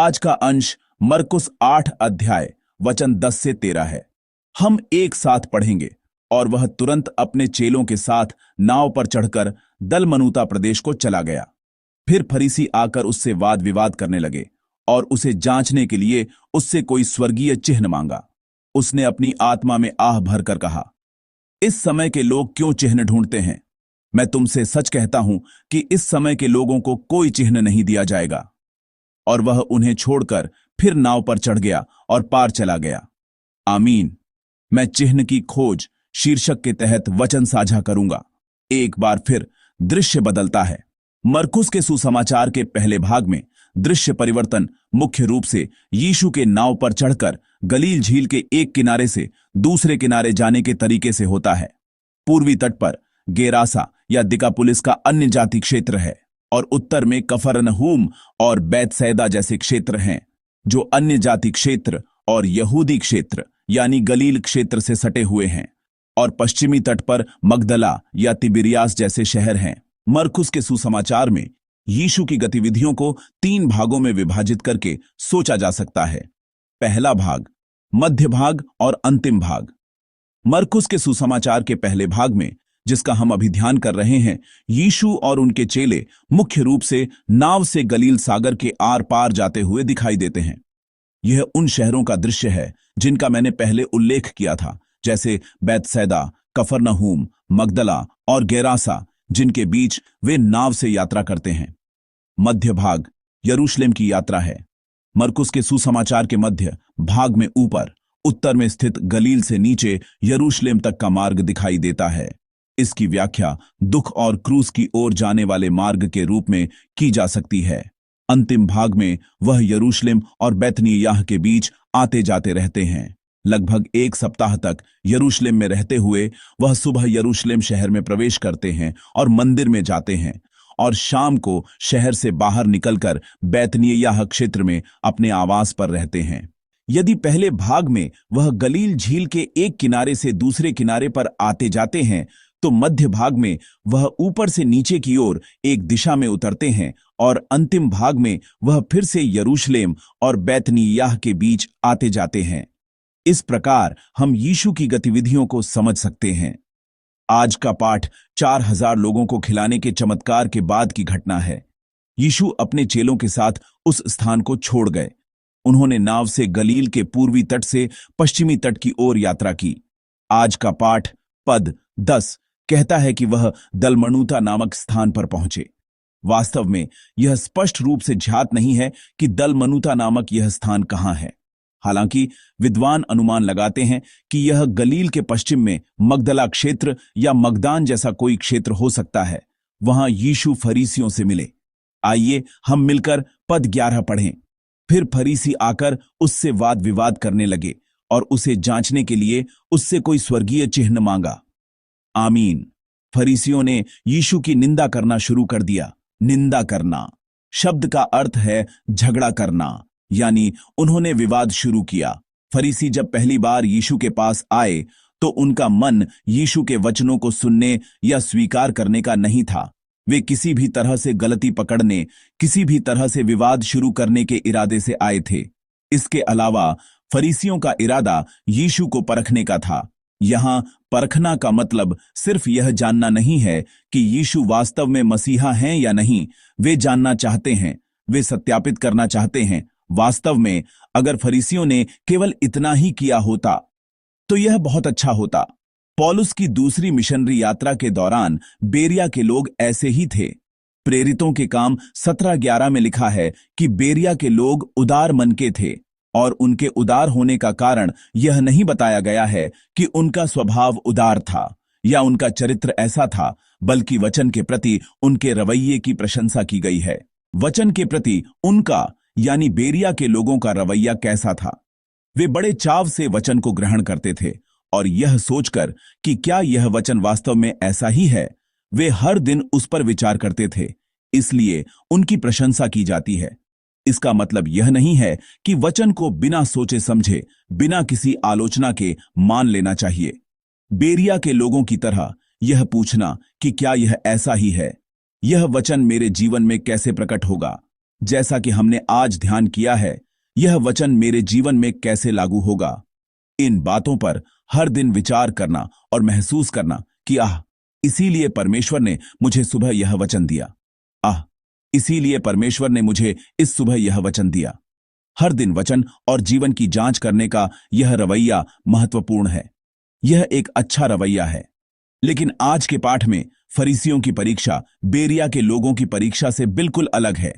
आज का अंश मरकुस 8 अध्याय वचन 10 से 13 है। हम एक साथ पढ़ेंगे। और वह तुरंत अपने चेलों के साथ नाव पर चढ़कर दलमनूता प्रदेश को चला गया। फिर फरीसी आकर उससे वाद विवाद करने लगे और उसे जांचने के लिए उससे कोई स्वर्गीय चिन्ह मांगा। उसने अपनी आत्मा में आह भरकर कहा, इस समय के लोग क्यों चिन्ह ढूंढते हैं? मैं तुमसे सच कहता हूं कि इस समय के लोगों को कोई चिन्ह नहीं दिया जाएगा। और वह उन्हें छोड़कर फिर नाव पर चढ़ गया और पार चला गया। आमीन। मैं चिन्ह की खोज शीर्षक के तहत वचन साझा करूंगा। एक बार फिर दृश्य बदलता है। मरकुस के सुसमाचार के पहले भाग में दृश्य परिवर्तन मुख्य रूप से यीशु के नाव पर चढ़कर गलील झील के एक किनारे से दूसरे किनारे जाने के तरीके से होता है। पूर्वी तट पर गेरासा या दिकापुलिस का अन्य जाति क्षेत्र है और उत्तर में कफरनहूम और बैतसैदा जैसे क्षेत्र हैं, जो अन्य जाति क्षेत्र और यहूदी क्षेत्र यानी गलील क्षेत्र से सटे हुए हैं। और पश्चिमी तट पर मगदला या तिबिरियास जैसे शहर हैं। मरकुस के सुसमाचार में यीशु की गतिविधियों को 3 भागों में विभाजित करके सोचा जा सकता है। पहला भाग, मध्य भाग और अंतिम भाग। मरकुस के सुसमाचार के पहले भाग में, जिसका हम अभी ध्यान कर रहे हैं, यीशु और उनके चेले मुख्य रूप से नाव से गलील सागर के आर पार जाते हुए दिखाई देते हैं। यह उन शहरों का दृश्य है जिनका मैंने पहले उल्लेख किया था, जैसे बैतसैदा, कफरनहूम, मगदला और गेरासा, जिनके बीच वे नाव से यात्रा करते हैं। मध्य भाग यरूशलेम की यात्रा है। मरकुस के सुसमाचार के मध्य भाग में ऊपर उत्तर में स्थित गलील से नीचे यरूशलेम तक का मार्ग दिखाई देता है। इसकी व्याख्या दुख और क्रूस की ओर जाने वाले मार्ग के रूप में की जा सकती है। अंतिम भाग में वह यरूशलेम और बैतनिय्याह के बीच आते जाते रहते हैं। लगभग 1 सप्ताह तक यरूशलेम में रहते हुए वह सुबह यरूशलेम शहर में प्रवेश करते हैं और मंदिर में जाते हैं, और शाम को शहर से बाहर निकलकर बैतनिय्याह क्षेत्र में अपने आवास पर रहते हैं। यदि पहले भाग में वह गलील झील के एक किनारे से दूसरे किनारे पर आते जाते हैं, तो मध्य भाग में वह ऊपर से नीचे की ओर एक दिशा में उतरते हैं, और अंतिम भाग में वह फिर से यरूशलेम और बैतनिय्याह के बीच आते जाते हैं। इस प्रकार हम यीशु की गतिविधियों को समझ सकते हैं। आज का पाठ 4000 लोगों को खिलाने के चमत्कार के बाद की घटना है। यीशु अपने चेलों के साथ उस स्थान को छोड़ गए। उन्होंने नाव से गलील के पूर्वी तट से पश्चिमी तट की ओर यात्रा की। आज का पाठ पद 10 कहता है कि वह दलमनूता नामक स्थान पर पहुंचे। वास्तव में यह स्पष्ट रूप से ज्ञात नहीं है कि दलमनूता नामक यह स्थान कहां है। हालांकि विद्वान अनुमान लगाते हैं कि यह गलील के पश्चिम में मगदला क्षेत्र या मगदान जैसा कोई क्षेत्र हो सकता है। वहां यीशु फरीसियों से मिले। आइए हम मिलकर पद 11 पढ़ें। फिर फरीसी आकर उससे वाद विवाद करने लगे और उसे जांचने के लिए उससे कोई स्वर्गीय चिन्ह मांगा। आमीन। फरीसियों ने यीशु की निंदा करना शुरू कर दिया। निंदा करना शब्द का अर्थ है झगड़ा करना, यानी उन्होंने विवाद शुरू किया। फरीसी जब पहली बार यीशु के पास आए तो उनका मन यीशु के वचनों को सुनने या स्वीकार करने का नहीं था। वे किसी भी तरह से गलती पकड़ने, किसी भी तरह से विवाद शुरू करने के इरादे से आए थे। इसके अलावा फरीसियों का इरादा यीशु को परखने का था। यहां परखना का मतलब सिर्फ यह जानना नहीं है कि यीशु वास्तव में मसीहा हैं या नहीं। वे जानना चाहते हैं, वे सत्यापित करना चाहते हैं। वास्तव में अगर फरीसियों ने केवल इतना ही किया होता तो यह बहुत अच्छा होता। पौलुस की दूसरी मिशनरी यात्रा के दौरान बेरिया के लोग ऐसे ही थे। प्रेरितों के काम 17:11 में लिखा है कि बेरिया के लोग उदार मन के थे, और उनके उदार होने का कारण यह नहीं बताया गया है कि उनका स्वभाव उदार था या उनका चरित्र ऐसा था, बल्कि वचन के प्रति उनके रवैये की प्रशंसा की गई है। वचन के प्रति उनका यानी बेरिया के लोगों का रवैया कैसा था? वे बड़े चाव से वचन को ग्रहण करते थे, और यह सोचकर कि क्या यह वचन वास्तव में ऐसा ही है, वे हर दिन उस पर विचार करते थे। इसलिए उनकी प्रशंसा की जाती है। इसका मतलब यह नहीं है कि वचन को बिना सोचे समझे, बिना किसी आलोचना के मान लेना चाहिए। बेरिया के लोगों की तरह यह पूछना कि क्या यह ऐसा ही है, यह वचन मेरे जीवन में कैसे प्रकट होगा, जैसा कि हमने आज ध्यान किया है, यह वचन मेरे जीवन में कैसे लागू होगा। इन बातों पर हर दिन विचार करना और महसूस करना कि इसीलिए परमेश्वर ने मुझे सुबह यह वचन दिया। इसीलिए परमेश्वर ने मुझे इस सुबह यह वचन दिया। हर दिन वचन और जीवन की जांच करने का यह रवैया महत्वपूर्ण है। यह एक अच्छा रवैया है। लेकिन आज के पाठ में फरीसियों की परीक्षा बेरिया के लोगों की परीक्षा से बिल्कुल अलग है।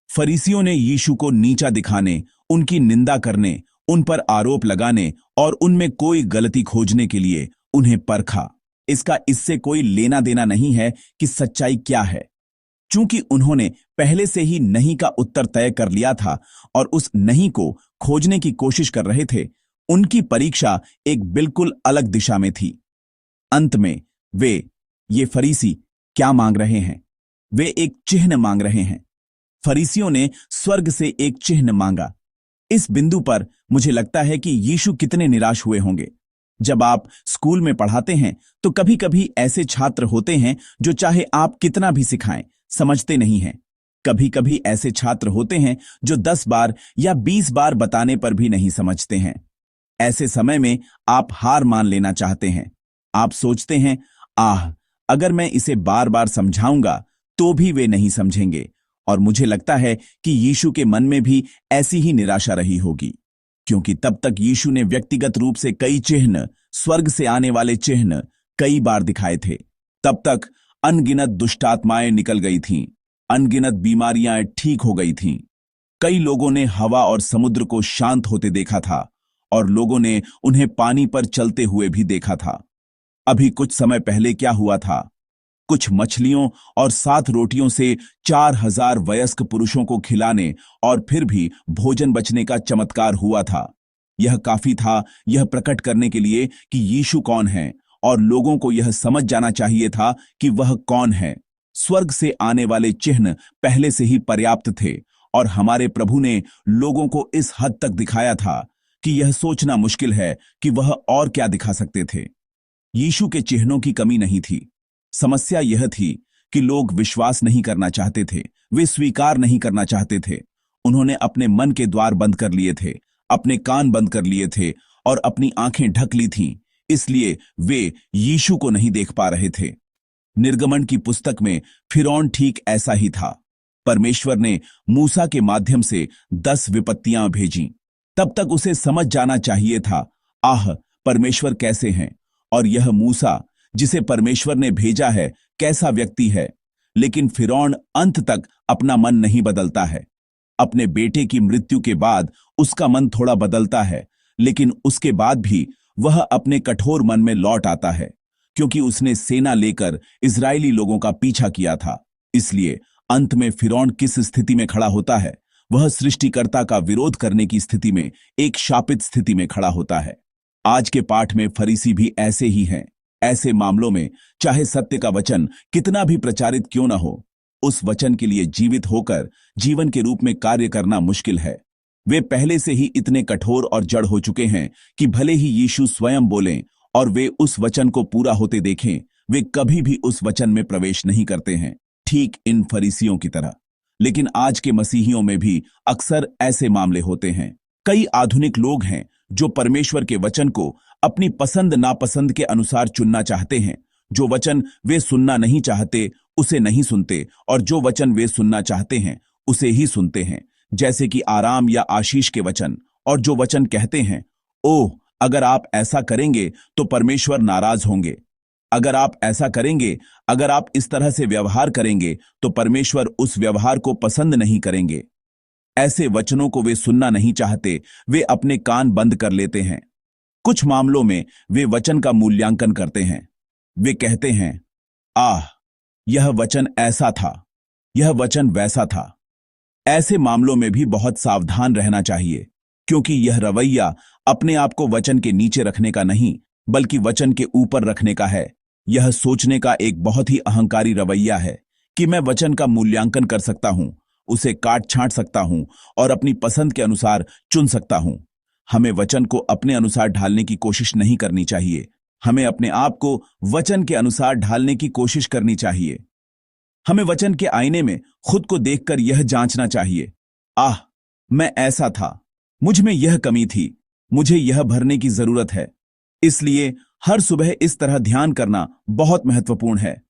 फरीसियों ने यीशु को नीचा दिखाने, उनकी निंदा करने, उन पर आरोप लगाने और उनमें कोई गलती खोजने के लिए उन्हें परखा। इसका इससे कोई लेना देना नहीं है कि सच्चाई क्या है। चूंकि उन्होंने पहले से ही नहीं का उत्तर तय कर लिया था और उस नहीं को खोजने की कोशिश कर रहे थे, उनकी परीक्षा एक बिल्कुल अलग दिशा में थी। अंत में ये फरीसी क्या मांग रहे हैं? वे एक चिन्ह मांग रहे हैं। फरीसियों ने स्वर्ग से एक चिन्ह मांगा। इस बिंदु पर मुझे लगता है कि यीशु कितने निराश हुए होंगे। जब आप स्कूल में पढ़ाते हैं तो कभी कभी ऐसे छात्र होते हैं जो चाहे आप कितना भी सिखाएं, समझते नहीं हैं। कभी कभी ऐसे छात्र होते हैं जो 10 बार या 20 बार बताने पर भी नहीं समझते हैं। ऐसे समय में आप हार मान लेना चाहते हैं। आप सोचते हैं, अगर मैं इसे बार बार समझाऊंगा तो भी वे नहीं समझेंगे। और मुझे लगता है कि यीशु के मन में भी ऐसी ही निराशा रही होगी, क्योंकि तब तक यीशु ने व्यक्तिगत रूप से कई चिन्ह, स्वर्ग से आने वाले चिन्ह कई बार दिखाए थे। तब तक अनगिनत दुष्टात्माएं निकल गई थीं, अनगिनत बीमारियां ठीक हो गई थीं। कई लोगों ने हवा और समुद्र को शांत होते देखा था और लोगों ने उन्हें पानी पर चलते हुए भी देखा था। अभी कुछ समय पहले क्या हुआ था? कुछ मछलियों और 7 रोटियों से 4000 वयस्क पुरुषों को खिलाने और फिर भी भोजन बचने का चमत्कार हुआ था। यह काफी था यह प्रकट करने के लिए कि यीशु कौन है, और लोगों को यह समझ जाना चाहिए था कि वह कौन है। स्वर्ग से आने वाले चिन्ह पहले से ही पर्याप्त थे और हमारे प्रभु ने लोगों को इस हद तक दिखाया था कि यह सोचना मुश्किल है कि वह और क्या दिखा सकते थे। यीशु के चिन्हों की कमी नहीं थी। समस्या यह थी कि लोग विश्वास नहीं करना चाहते थे, वे स्वीकार नहीं करना चाहते थे। उन्होंने अपने मन के द्वार बंद कर लिए थे, अपने कान बंद कर लिए थे और अपनी आंखें ढक ली थीं। इसलिए वे यीशु को नहीं देख पा रहे थे। निर्गमन की पुस्तक में फिरौन ठीक ऐसा ही था। परमेश्वर ने मूसा के माध्यम से 10 विपत्तियां भेजी। तब तक उसे समझ जाना चाहिए था, परमेश्वर कैसे हैं, और यह मूसा जिसे परमेश्वर ने भेजा है कैसा व्यक्ति है। लेकिन फिरौन अंत तक अपना मन नहीं बदलता है। अपने बेटे की मृत्यु के बाद उसका मन थोड़ा बदलता है, लेकिन उसके बाद भी वह अपने कठोर मन में लौट आता है, क्योंकि उसने सेना लेकर इजरायली लोगों का पीछा किया था। इसलिए अंत में फिरौन किस स्थिति में खड़ा होता है? वह सृष्टिकर्ता का विरोध करने की स्थिति में, एक शापित स्थिति में खड़ा होता है। आज के पाठ में फरीसी भी ऐसे ही हैं। ऐसे मामलों में चाहे सत्य का वचन कितना भी प्रचारित क्यों न हो, उस वचन के लिए जीवित होकर जीवन के रूप में कार्य करना मुश्किल है। वे पहले से ही इतने कठोर और जड़ हो चुके हैं कि भले ही यीशु स्वयं बोलें और वे उस वचन को पूरा होते देखें, वे कभी भी उस वचन में प्रवेश नहीं करते हैं, ठीक इन फरीसियों की तरह। लेकिन आज के मसीहियों में भी अक्सर ऐसे मामले होते हैं। कई आधुनिक लोग हैं जो परमेश्वर के वचन को अपनी पसंद नापसंद के अनुसार चुनना चाहते हैं। जो वचन वे सुनना नहीं चाहते उसे नहीं सुनते, और जो वचन वे सुनना चाहते हैं उसे ही सुनते हैं, जैसे कि आराम या आशीष के वचन। और जो वचन कहते हैं, अगर आप ऐसा करेंगे तो परमेश्वर नाराज होंगे, अगर आप ऐसा करेंगे, अगर आप इस तरह से व्यवहार करेंगे तो परमेश्वर उस व्यवहार को पसंद नहीं करेंगे। ऐसे वचनों को वे सुनना नहीं चाहते, वे अपने कान बंद कर लेते हैं। कुछ मामलों में वे वचन का मूल्यांकन करते हैं। वे कहते हैं, यह वचन ऐसा था, यह वचन वैसा था। ऐसे मामलों में भी बहुत सावधान रहना चाहिए, क्योंकि यह रवैया अपने आप को वचन के नीचे रखने का नहीं, बल्कि वचन के ऊपर रखने का है। यह सोचने का एक बहुत ही अहंकारी रवैया है कि मैं वचन का मूल्यांकन कर सकता हूं, उसे काट छांट सकता हूं और अपनी पसंद के अनुसार चुन सकता हूं। हमें वचन को अपने अनुसार ढालने की कोशिश नहीं करनी चाहिए। हमें अपने आप को वचन के अनुसार ढालने की कोशिश करनी चाहिए। हमें वचन के आईने में खुद को देखकर यह जांचना चाहिए आह, मैं ऐसा था, मुझ में यह कमी थी, मुझे यह भरने की जरूरत है। इसलिए हर सुबह इस तरह ध्यान करना बहुत महत्वपूर्ण है।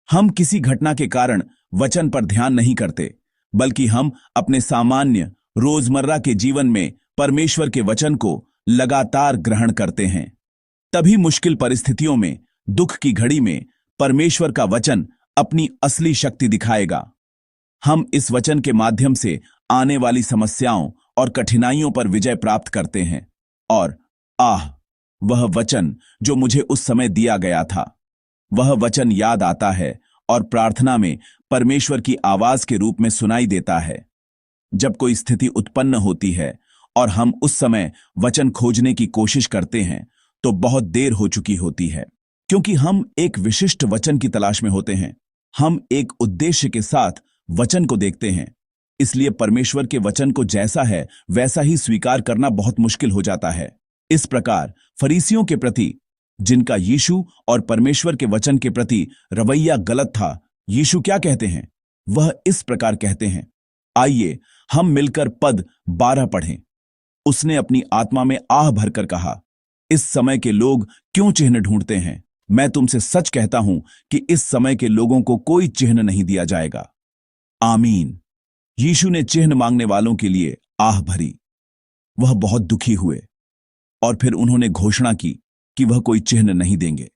हम किसी घटना के कारण वचन पर ध्यान नहीं करते, बल्कि हम अपने सामान्य रोजमर्रा के जीवन में परमेश्वर के वचन को लगातार ग्रहण करते हैं। तभी मुश्किल परिस्थितियों में, दुख की घड़ी में परमेश्वर का वचन अपनी असली शक्ति दिखाएगा। हम इस वचन के माध्यम से आने वाली समस्याओं और कठिनाइयों पर विजय प्राप्त करते हैं। और आह, वह वचन जो मुझे उस समय दिया गया था, वह वचन याद आता है और प्रार्थना में परमेश्वर की आवाज के रूप में सुनाई देता है। जब कोई स्थिति उत्पन्न होती है और हम उस समय वचन खोजने की कोशिश करते हैं, तो बहुत देर हो चुकी होती है, क्योंकि हम एक विशिष्ट वचन की तलाश में होते हैं। हम एक उद्देश्य के साथ वचन को देखते हैं, इसलिए परमेश्वर के वचन को जैसा है वैसा ही स्वीकार करना बहुत मुश्किल हो जाता है। इस प्रकार फरीसियों के प्रति, जिनका यीशु और परमेश्वर के वचन के प्रति रवैया गलत था, यीशु क्या कहते हैं? वह इस प्रकार कहते हैं। आइए हम मिलकर पद 12 पढ़ें। उसने अपनी आत्मा में आह भरकर कहा, इस समय के लोग क्यों चिन्ह ढूंढते हैं? मैं तुमसे सच कहता हूं कि इस समय के लोगों को कोई चिन्ह नहीं दिया जाएगा। आमीन। यीशु ने चिन्ह मांगने वालों के लिए आह भरी। वह बहुत दुखी हुए और फिर उन्होंने घोषणा की कि वह कोई चिन्ह नहीं देंगे।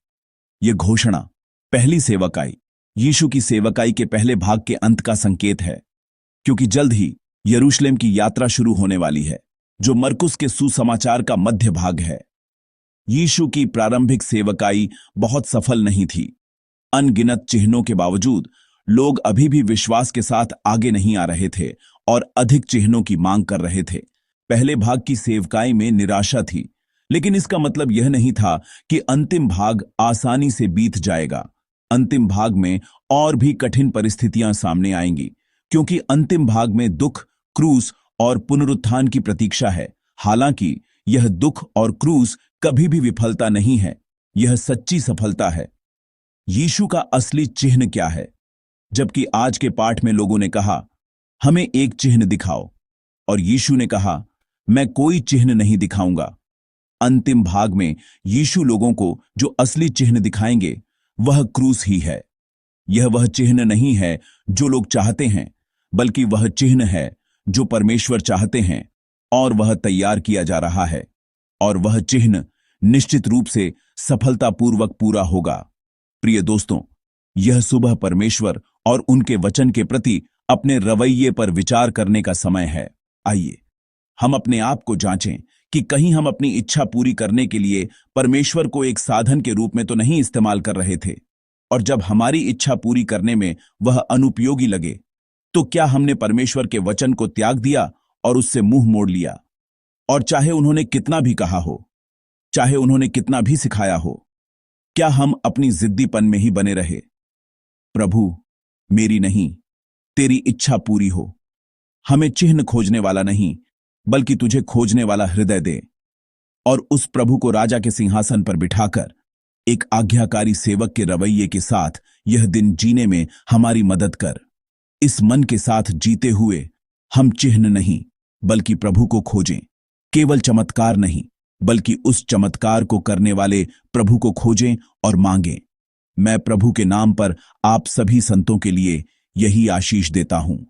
यह घोषणा पहली सेवकाई, यीशु की सेवकाई के पहले भाग के अंत का संकेत है, क्योंकि जल्द ही यरूशलेम की यात्रा शुरू होने वाली है, जो मरकुस के सुसमाचार का मध्य भाग है। यीशु की प्रारंभिक सेवकाई बहुत सफल नहीं थी। अनगिनत चिन्हों के बावजूद लोग अभी भी विश्वास के साथ आगे नहीं आ रहे थे और अधिक चिन्हों की मांग कर रहे थे। पहले भाग की सेवकाई में निराशा थी, लेकिन इसका मतलब यह नहीं था कि अंतिम भाग आसानी से बीत जाएगा। अंतिम भाग में और भी कठिन परिस्थितियां सामने आएंगी, क्योंकि अंतिम भाग में दुख, क्रूस और पुनरुत्थान की प्रतीक्षा है। हालांकि यह दुख और क्रूस कभी भी विफलता नहीं है, यह सच्ची सफलता है। यीशु का असली चिन्ह क्या है? जबकि आज के पाठ में लोगों ने कहा, हमें एक चिन्ह दिखाओ, और यीशु ने कहा, मैं कोई चिन्ह नहीं दिखाऊंगा। अंतिम भाग में यीशु लोगों को जो असली चिन्ह दिखाएंगे वह क्रूस ही है। यह वह चिन्ह नहीं है जो लोग चाहते हैं, बल्कि वह चिन्ह है जो परमेश्वर चाहते हैं, और वह तैयार किया जा रहा है, और वह चिन्ह निश्चित रूप से सफलतापूर्वक पूरा होगा। प्रिय दोस्तों, यह सुबह परमेश्वर और उनके वचन के प्रति अपने रवैये पर विचार करने का समय है। आइए हम अपने आप को जांचें कि कहीं हम अपनी इच्छा पूरी करने के लिए परमेश्वर को एक साधन के रूप में तो नहीं इस्तेमाल कर रहे थे, और जब हमारी इच्छा पूरी करने में वह अनुपयोगी लगे, तो क्या हमने परमेश्वर के वचन को त्याग दिया और उससे मुंह मोड़ लिया? और चाहे उन्होंने कितना भी कहा हो, चाहे उन्होंने कितना भी सिखाया हो, क्या हम अपनी जिद्दीपन में ही बने रहे? प्रभु, मेरी नहीं, तेरी इच्छा पूरी हो। हमें चिन्ह खोजने वाला नहीं, बल्कि तुझे खोजने वाला हृदय दे, और उस प्रभु को राजा के सिंहासन पर बिठाकर एक आज्ञाकारी सेवक के रवैये के साथ यह दिन जीने में हमारी मदद कर। इस मन के साथ जीते हुए हम चिन्ह नहीं, बल्कि प्रभु को खोजें। केवल चमत्कार नहीं, बल्कि उस चमत्कार को करने वाले प्रभु को खोजें और मांगें। मैं प्रभु के नाम पर आप सभी संतों के लिए यही आशीष देता हूं।